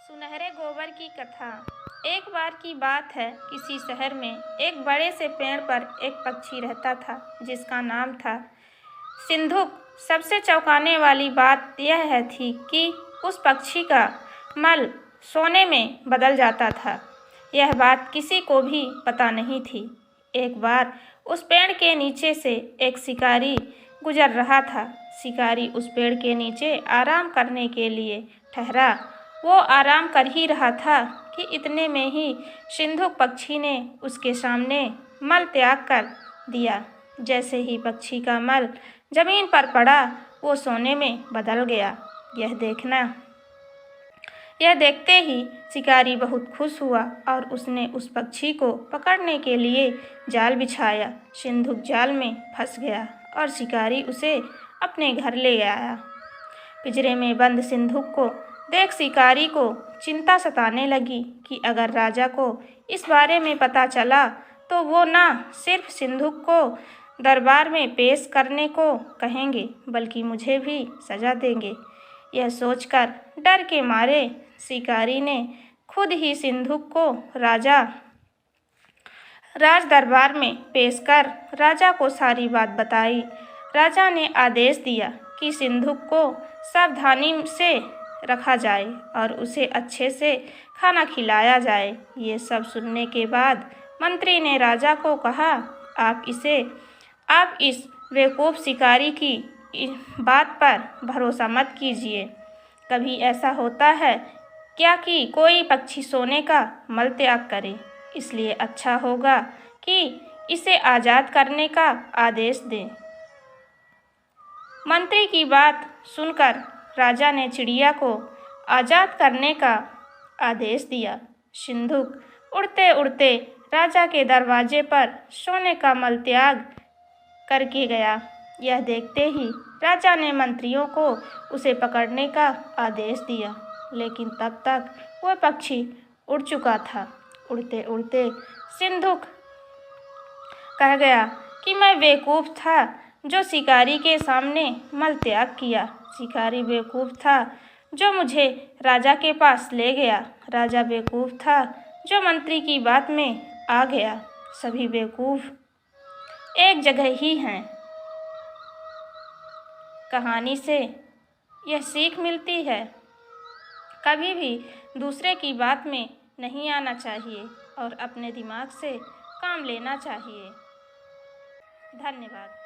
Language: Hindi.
सुनहरे गोबर की कथा। एक बार की बात है, किसी शहर में एक बड़े से पेड़ पर एक पक्षी रहता था जिसका नाम था सिंधुक। सबसे चौंकाने वाली बात यह थी कि उस पक्षी का मल सोने में बदल जाता था। यह बात किसी को भी पता नहीं थी। एक बार उस पेड़ के नीचे से एक शिकारी गुजर रहा था। शिकारी उस पेड़ के नीचे आराम करने के लिए ठहरा। वो आराम कर ही रहा था कि इतने में ही सिंधुक पक्षी ने उसके सामने मल त्याग कर दिया। जैसे ही पक्षी का मल जमीन पर पड़ा, वो सोने में बदल गया। यह देखते ही शिकारी बहुत खुश हुआ और उसने उस पक्षी को पकड़ने के लिए जाल बिछाया। सिंधुक जाल में फंस गया और शिकारी उसे अपने घर ले आया। पिंजरे में बंद सिंधुक को देख शिकारी को चिंता सताने लगी कि अगर राजा को इस बारे में पता चला तो वो न सिर्फ सिंधुक को दरबार में पेश करने को कहेंगे बल्कि मुझे भी सजा देंगे। यह सोचकर डर के मारे शिकारी ने खुद ही सिंधुक को राज दरबार में पेश कर राजा को सारी बात बताई। राजा ने आदेश दिया कि सिंधुक को सावधानी से रखा जाए और उसे अच्छे से खाना खिलाया जाए। ये सब सुनने के बाद मंत्री ने राजा को कहा, आप इस बेवकूफ़ शिकारी की बात पर भरोसा मत कीजिए। कभी ऐसा होता है क्या कि कोई पक्षी सोने का मल त्याग करे? इसलिए अच्छा होगा कि इसे आज़ाद करने का आदेश दें। मंत्री की बात सुनकर राजा ने चिड़िया को आज़ाद करने का आदेश दिया। सिंधुक उड़ते उड़ते राजा के दरवाजे पर सोने का मल त्याग करके गया। यह देखते ही राजा ने मंत्रियों को उसे पकड़ने का आदेश दिया, लेकिन तब तक वह पक्षी उड़ चुका था। उड़ते उड़ते सिंधुक कह गया कि मैं बेवकूफ़ था जो शिकारी के सामने मल त्याग किया। शिकारी बेवकूफ़ था जो मुझे राजा के पास ले गया। राजा बेवकूफ़ था जो मंत्री की बात में आ गया। सभी बेवकूफ़ एक जगह ही हैं। कहानी से यह सीख मिलती है, कभी भी दूसरे की बात में नहीं आना चाहिए और अपने दिमाग से काम लेना चाहिए। धन्यवाद।